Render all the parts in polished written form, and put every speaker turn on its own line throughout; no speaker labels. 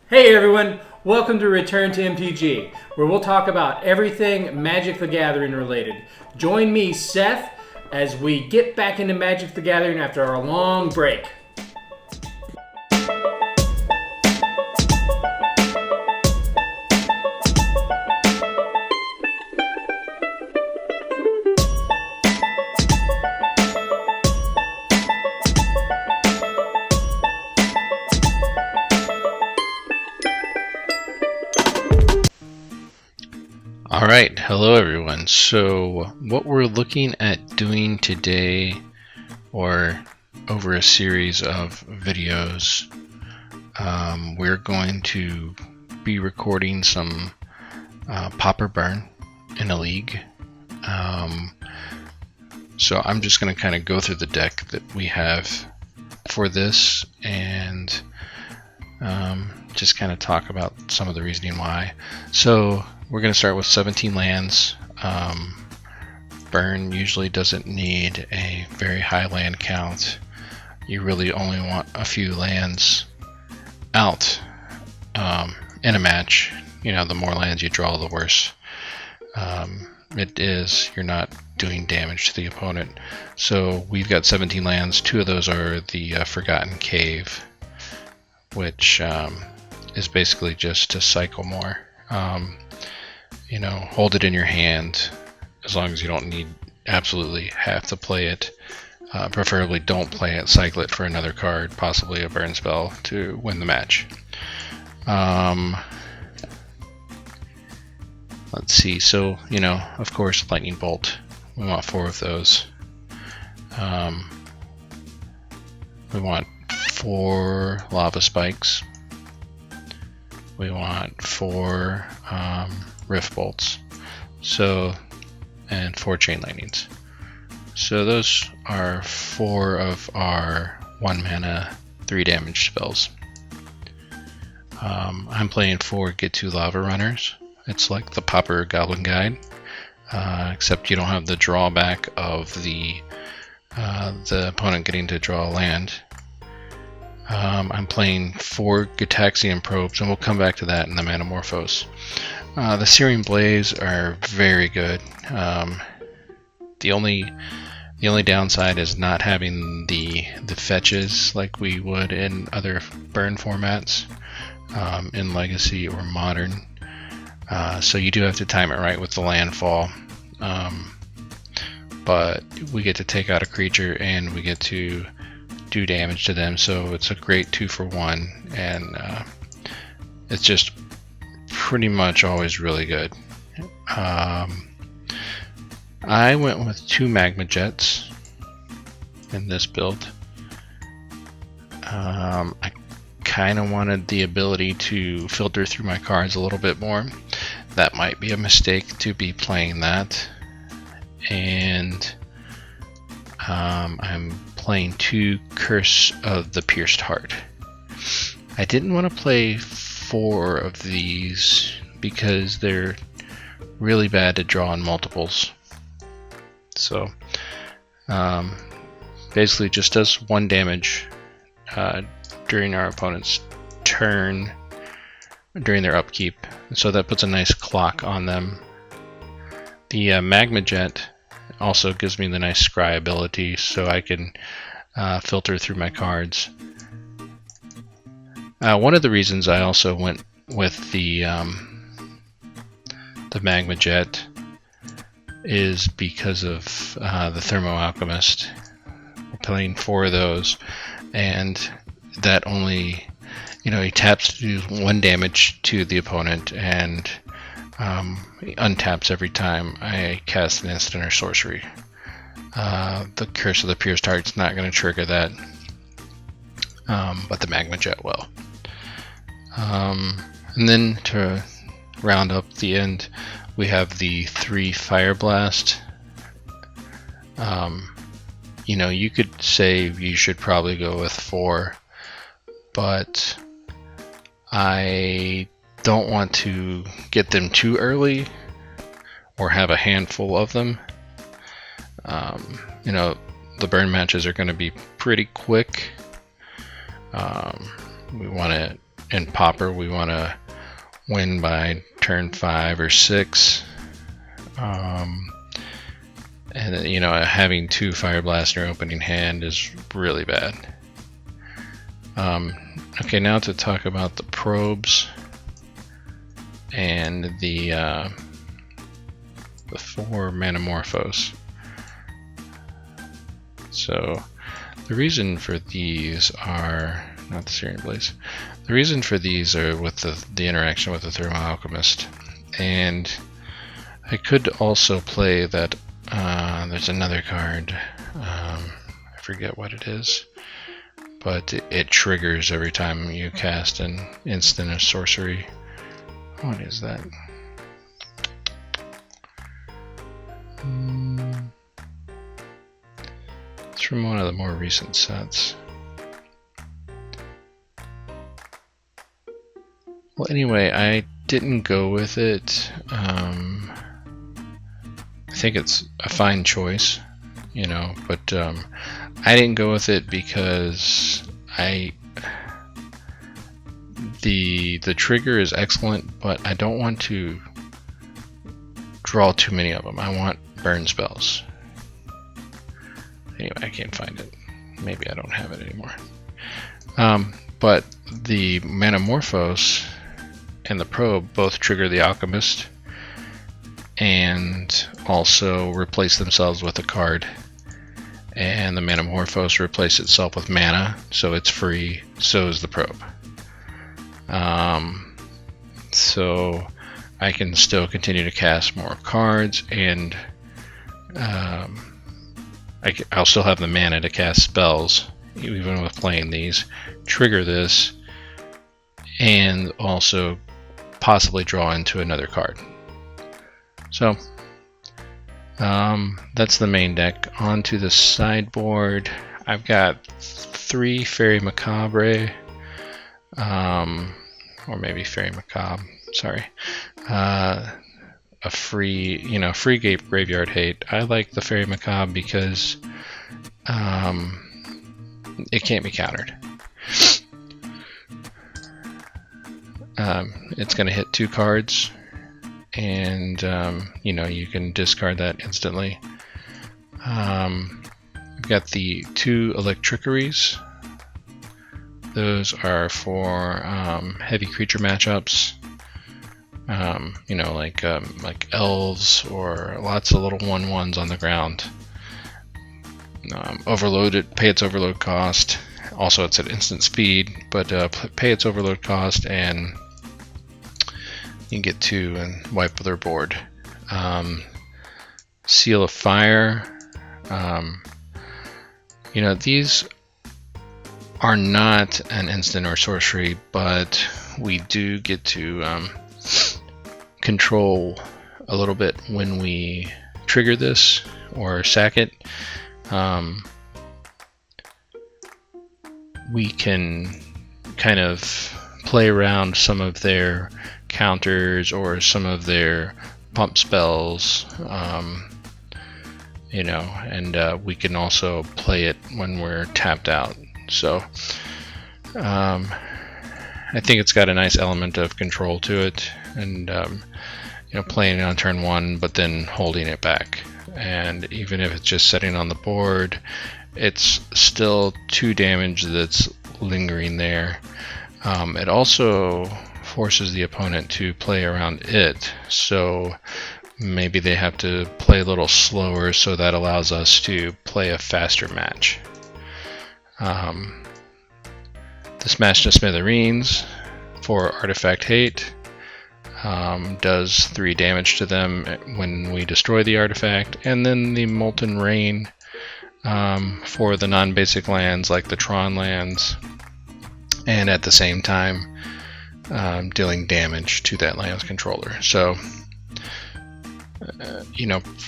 Hey everyone, welcome to Return to MTG, where we'll talk about everything Magic the Gathering related. Join me, Seth, as we get back into Magic the Gathering after our long break.
Alright, hello everyone. So what we're looking at doing today, or over a series of videos, we're going to be recording some Pauper burn in a league. So I'm just going to kind of go through the deck that we have for this and just kind of talk about some of the reasoning why. So we're going to start with 17 lands. Burn usually doesn't need a very high land count. You really only want a few lands out in a match. You know, the more lands you draw, the worse it is. You're not doing damage to the opponent. So we've got 17 lands. 2 of those are the Forgotten Cave, which is basically just to cycle more. You know, hold it in your hand as long as you don't absolutely have to play it. Preferably don't play it, cycle it for another card, possibly a burn spell to win the match. Let's see, so, you know, of course, Lightning Bolt. We want 4 of those. We want 4 Lava Spikes. We want 4 Rift Bolts, and 4 Chain Lightnings. So those are 4 of our 1 mana, 3 damage spells. I'm playing 4 Get 2 Lava Runners. It's like the Pauper Goblin Guide, except you don't have the drawback of the opponent getting to draw a land. I'm playing 4 Gitaxian Probes, and we'll come back to that in the Manamorphose. The Searing Blaze are very good. The only downside is not having the fetches like we would in other burn formats, in Legacy or Modern. So you do have to time it right with the landfall. But we get to take out a creature and we get to do damage to them, so it's a great 2-for-1, and it's just pretty much always really good. I went with 2 Magma Jets in this build. I kind of wanted the ability to filter through my cards a little bit more. That might be a mistake to be playing that. And I'm playing 2 Curse of the Pierced Heart. I didn't want to play 4 of these because they're really bad to draw in multiples. So basically just does 1 damage during our opponent's turn during their upkeep. So that puts a nice clock on them. The Magma Jet also gives me the nice scry ability, so I can filter through my cards. One of the reasons I also went with the Magma Jet is because of the Thermo Alchemist. We're playing 4 of those, and that only, you know, he taps to do 1 damage to the opponent, and he untaps every time I cast an instant or sorcery. The Curse of the Pierced Heart's not going to trigger that, but the Magma Jet will. And then to round up the end, we have the 3 Fire Blast. You know, you could say you should probably go with 4, but I don't want to get them too early or have a handful of them. You know, the burn matches are going to be pretty quick. We want to in Pauper we want to win by turn 5 or 6. And you know, having 2 Fire Blast in your opening hand is really bad. Okay, now to talk about the probes and the 4 Manamorphose. So the reason for these are not the Searing Blaze. The reason for these are with the interaction with the Thermal Alchemist, and I could also play that. There's another card. I forget what it is, but it triggers every time you cast an instant or sorcery. What is that? It's from one of the more recent sets. Well, anyway, I didn't go with it. I think it's a fine choice, you know, but I didn't go with it because the trigger is excellent, but I don't want to draw too many of them. I want burn spells. Anyway, I can't find it. Maybe I don't have it anymore. But the Manamorphose and the Probe both trigger the Alchemist and also replace themselves with a card. And the Manamorphose replaces itself with mana, so it's free. So is the Probe. So I can still continue to cast more cards, and I'll still have the mana to cast spells, even with playing these. Trigger this, and also possibly draw into another card. So that's the main deck. On to the sideboard. I've got 3 Fairy Macabre, or maybe Fairy Macabre. Sorry, a free, free graveyard hate. I like the Fairy Macabre because it can't be countered. It's going to hit 2 cards, and you can discard that instantly. I've got the 2 Electricaries. Those are for heavy creature matchups. Like elves or lots of little 1/1s on the ground. Overload it, pay its overload cost. Also, it's at instant speed, but pay its overload cost, and you can get 2 and wipe their board. Seal of Fire. These are not an instant or sorcery, but we do get to control a little bit when we trigger this or sack it. We can kind of play around some of their counters or some of their pump spells, and we can also play it when we're tapped out. So I think it's got a nice element of control to it, and playing it on turn 1 but then holding it back. And even if it's just sitting on the board, it's still 2 damage that's lingering there. It also forces the opponent to play around it, so maybe they have to play a little slower, so that allows us to play a faster match. The Smash to Smithereens for Artifact Hate does 3 damage to them when we destroy the artifact, and then the Molten Rain for the non-basic lands like the Tron lands, and at the same time dealing damage to that land's controller. So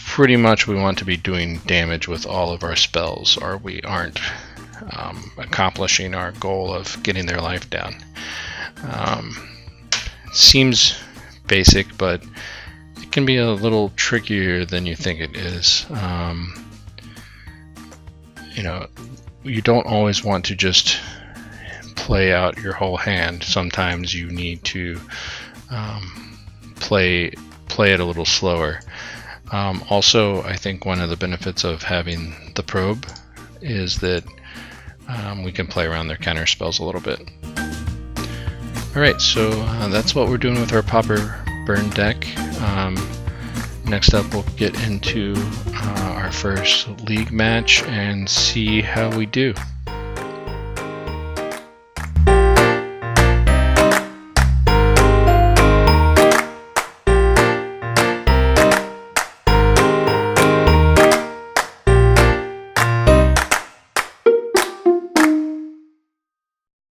pretty much we want to be doing damage with all of our spells, or we aren't accomplishing our goal of getting their life down. Seems basic, but it can be a little trickier than you think it is. You don't always want to just play out your whole hand. Sometimes you need to play it a little slower. Also, I think one of the benefits of having the probe is that we can play around their counter spells a little bit. Alright, so that's what we're doing with our Pauper burn deck. Next up, we'll get into our first league match and see how we do.